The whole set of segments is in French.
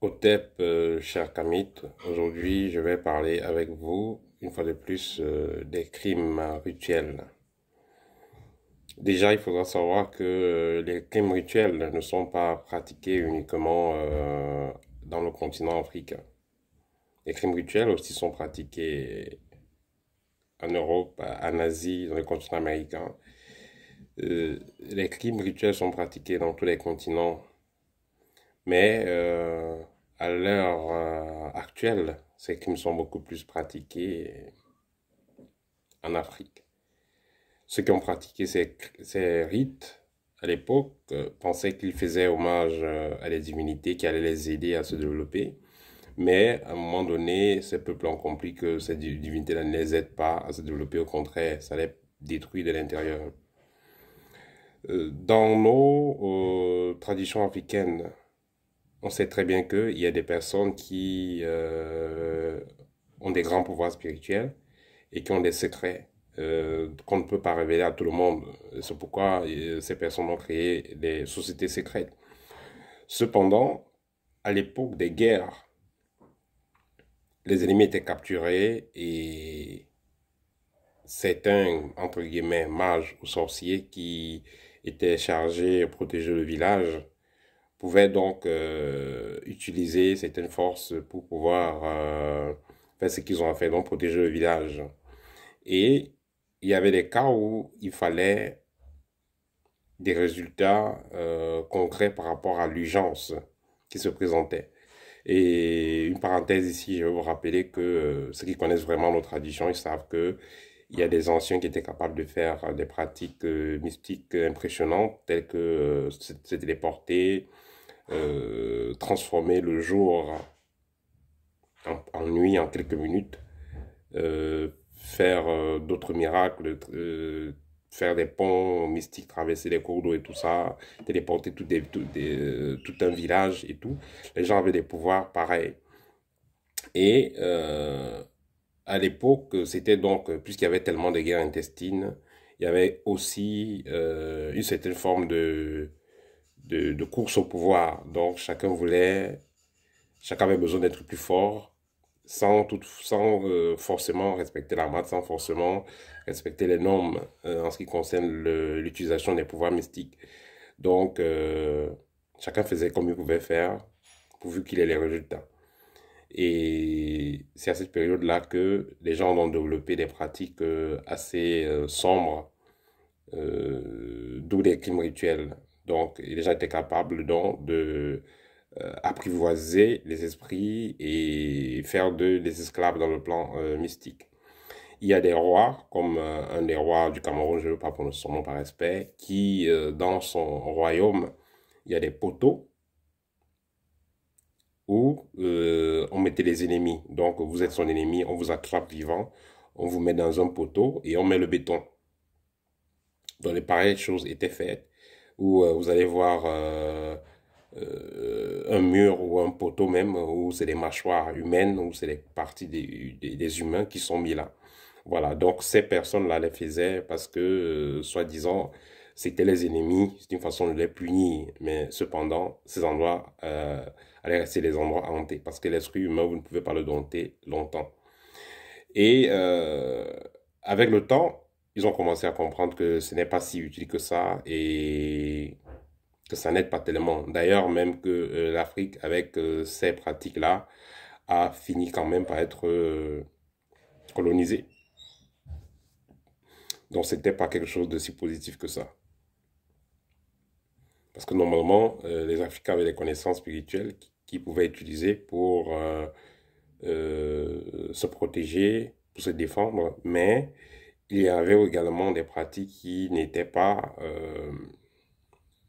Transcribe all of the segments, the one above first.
Otep, cher Kamit, aujourd'hui je vais parler avec vous une fois de plus des crimes rituels. Déjà, il faudra savoir que les crimes rituels ne sont pas pratiqués uniquement dans le continent africain. Les crimes rituels aussi sont pratiqués en Europe, en Asie, dans le continent américain. Les crimes rituels sont pratiqués dans tous les continents, mais à l'heure actuelle, ces crimes sont beaucoup plus pratiqués en Afrique. Ceux qui ont pratiqué ces rites à l'époque pensaient qu'ils faisaient hommage à des divinités qui allaient les aider à se développer. Mais à un moment donné, ces peuples ont compris que ces divinités-là ne les aident pas à se développer. Au contraire, ça les détruit de l'intérieur. Dans nos traditions africaines, on sait très bien qu'il y a des personnes qui ont des grands pouvoirs spirituels et qui ont des secrets qu'on ne peut pas révéler à tout le monde. C'est pourquoi ces personnes ont créé des sociétés secrètes. Cependant, à l'époque des guerres, les ennemis étaient capturés et certains, entre guillemets, mages ou sorciers qui étaient chargés de protéger le village pouvaient donc utiliser certaines forces pour pouvoir faire ce qu'ils ont à faire, donc protéger le village. Et il y avait des cas où il fallait des résultats concrets par rapport à l'urgence qui se présentait. Et une parenthèse ici, je vais vous rappeler que ceux qui connaissent vraiment nos traditions, ils savent que il y a des anciens qui étaient capables de faire des pratiques mystiques impressionnantes, telles que se téléporter, transformer le jour en nuit en quelques minutes, faire d'autres miracles, faire des ponts mystiques, traverser les cours d'eau et tout ça, téléporter tout un village et tout. Les gens avaient des pouvoirs pareils. Et à l'époque, c'était donc, puisqu'il y avait tellement de guerres intestines, il y avait aussi une certaine forme de course au pouvoir. Donc chacun avait besoin d'être plus fort sans forcément respecter la maths, sans forcément respecter les normes en ce qui concerne l'utilisation des pouvoirs mystiques. Donc, chacun faisait comme il pouvait faire, pourvu qu'il ait les résultats. Et c'est à cette période-là que les gens ont développé des pratiques assez sombres, d'où les crimes rituels. Donc, les gens étaient capables donc de apprivoiser les esprits et faire d'eux des esclaves dans le plan mystique. Il y a des rois, comme un des rois du Cameroun, je ne veux pas prononcer son nom par respect, qui, dans son royaume, il y a des poteaux où on mettait les ennemis. Donc, vous êtes son ennemi, on vous attrape vivant, on vous met dans un poteau et on met le béton. Donc, les pareilles choses étaient faites, où vous allez voir un mur ou un poteau même, où c'est des mâchoires humaines, où c'est des parties des humains qui sont mis là. Voilà, donc ces personnes-là les faisaient parce que, soi-disant, c'était les ennemis, c'est une façon de les punir. Mais cependant, ces endroits allaient rester des endroits hantés parce que l'esprit humain, vous ne pouvez pas le dompter longtemps. Et avec le temps, ils ont commencé à comprendre que ce n'est pas si utile que ça et que ça n'aide pas tellement. D'ailleurs, même que l'Afrique, avec ces pratiques-là, a fini quand même par être colonisée. Donc, c'était pas quelque chose de si positif que ça. Parce que normalement, les Africains avaient des connaissances spirituelles qu'ils pouvaient utiliser pour se protéger, pour se défendre, mais il y avait également des pratiques qui n'étaient pas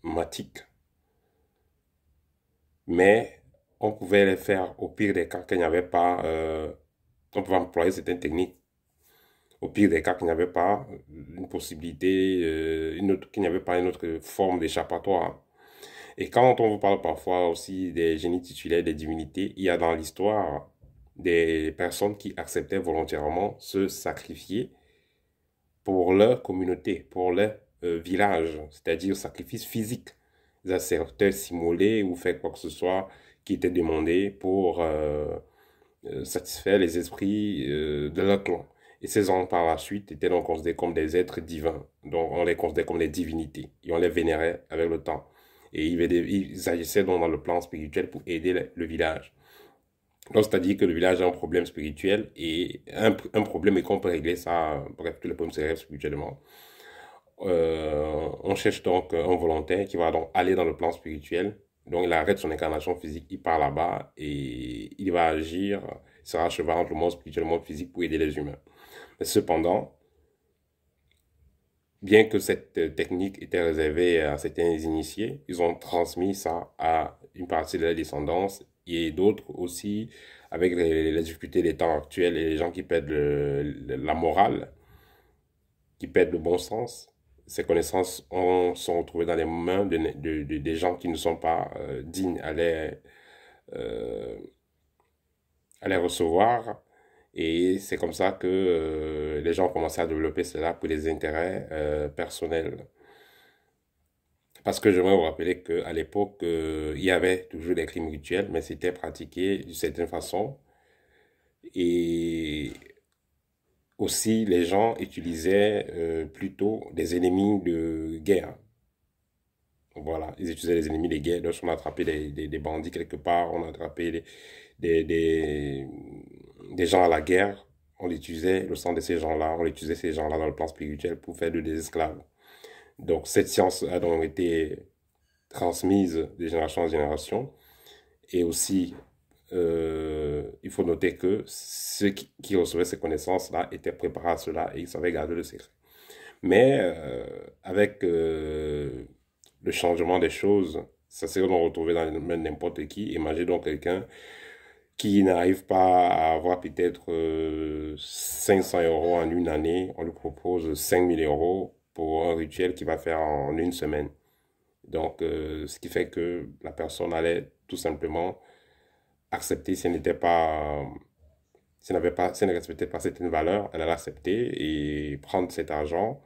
matiques. Mais on pouvait les faire au pire des cas qu'il n'y avait pas, on pouvait employer certaines techniques. Au pire des cas qu'il n'y avait pas une possibilité, qu'il n'y avait pas une autre forme d'échappatoire. Et quand on vous parle parfois aussi des génies titulaires des divinités, il y a dans l'histoire des personnes qui acceptaient volontairement se sacrifier pour leur communauté, pour leur village, c'est-à-dire sacrifice physique. asserteurs simulés ou faire quoi que ce soit qui était demandé pour satisfaire les esprits de leur clan. Et ces hommes, par la suite, étaient donc considérés comme des êtres divins. Donc, on les considérait comme des divinités. Et on les vénérait avec le temps. Et ils agissaient donc dans le plan spirituel pour aider le village. Donc, c'est-à-dire que le village a un problème spirituel et un problème et qu'on peut régler ça, bref, tous les problèmes se règlent spirituellement. On cherche donc un volontaire qui va donc aller dans le plan spirituel. Donc, il arrête son incarnation physique, il part là-bas et il va agir, il sera à cheval entre le monde spirituel et le monde physique pour aider les humains. Mais cependant, bien que cette technique était réservée à certains initiés, ils ont transmis ça à une partie de la descendance et d'autres aussi, avec les difficultés des temps actuels et les gens qui perdent la morale, qui perdent le bon sens. Ces connaissances sont retrouvées dans les mains des gens qui ne sont pas dignes euh, à les recevoir. Et c'est comme ça que les gens ont commencé à développer cela pour des intérêts personnels. Parce que je vais vous rappeler qu'à l'époque, il y avait toujours des crimes rituels, mais c'était pratiqué d'une certaine façon. Et aussi, les gens utilisaient plutôt des ennemis de guerre. Voilà, ils utilisaient les ennemis de guerre. Lorsqu'on a attrapé des bandits quelque part, on a attrapé des, des, des gens à la guerre, on utilisait le sang de ces gens-là, on utilisait ces gens-là dans le plan spirituel pour faire des esclaves. Donc, cette science a donc été transmise de génération en génération. Et aussi, il faut noter que ceux qui recevaient ces connaissances-là étaient préparés à cela et ils savaient garder le secret. Mais avec le changement des choses, ça s'est donc retrouvé dans les mains de n'importe qui. Imaginez donc quelqu'un qui n'arrive pas à avoir peut-être 500 euros en une année. On lui propose 5000 euros pour un rituel qu'il va faire en une semaine. Donc, ce qui fait que la personne allait tout simplement accepter si elle n'était pas, si elle ne respectait pas certaines valeurs, elle allait accepter et prendre cet argent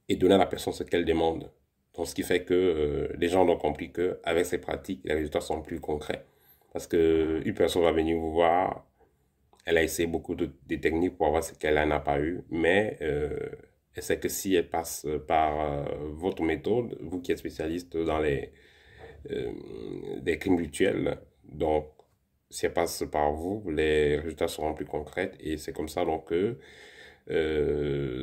et donner à la personne ce qu'elle demande. Donc, ce qui fait que les gens ont compris qu'avec ces pratiques, les résultats sont plus concrets. Parce qu'une personne va venir vous voir, elle a essayé beaucoup de techniques pour avoir ce qu'elle n'a pas eu, mais elle sait que si elle passe par votre méthode, vous qui êtes spécialiste dans euh, des crimes rituels, donc si elle passe par vous, les résultats seront plus concrets et c'est comme ça donc que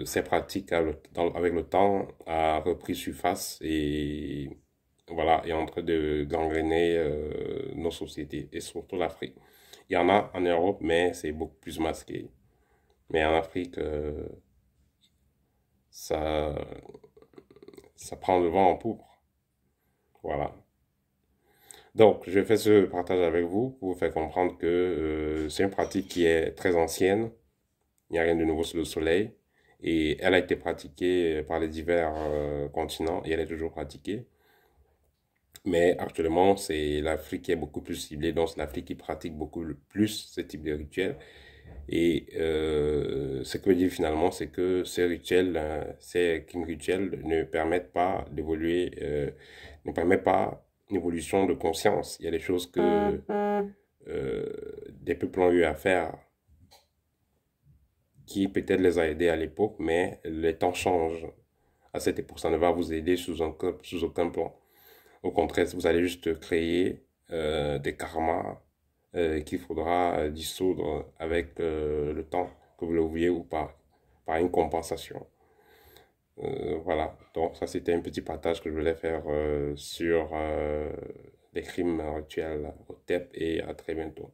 ces pratiques avec le temps a repris surface et voilà, est en train de gangréner nos sociétés et surtout l'Afrique. Il y en a en Europe, mais c'est beaucoup plus masqué. Mais en Afrique, ça, ça prend le vent en poupe. Voilà. Donc, je fais ce partage avec vous pour vous faire comprendre que c'est une pratique qui est très ancienne. Il n'y a rien de nouveau sous le soleil. Et elle a été pratiquée par les divers continents et elle est toujours pratiquée. Mais actuellement, c'est l'Afrique qui est beaucoup plus ciblée. Donc, c'est l'Afrique qui pratique beaucoup plus ce type de rituel. Et ce que je dis finalement, c'est que ces rituels, ces king rituels ne permettent pas d'évoluer, ne permettent pas une évolution de conscience. Il y a des choses que des peuples ont eu à faire qui peut-être les a aidés à l'époque, mais les temps changent. À cette époque, ça ne va vous aider sous aucun plan. Au contraire, vous allez juste créer des karmas qu'il faudra dissoudre avec le temps, que vous le vouliez ou pas, par une compensation. Voilà, donc ça c'était un petit partage que je voulais faire sur les crimes rituels au TEP et à très bientôt.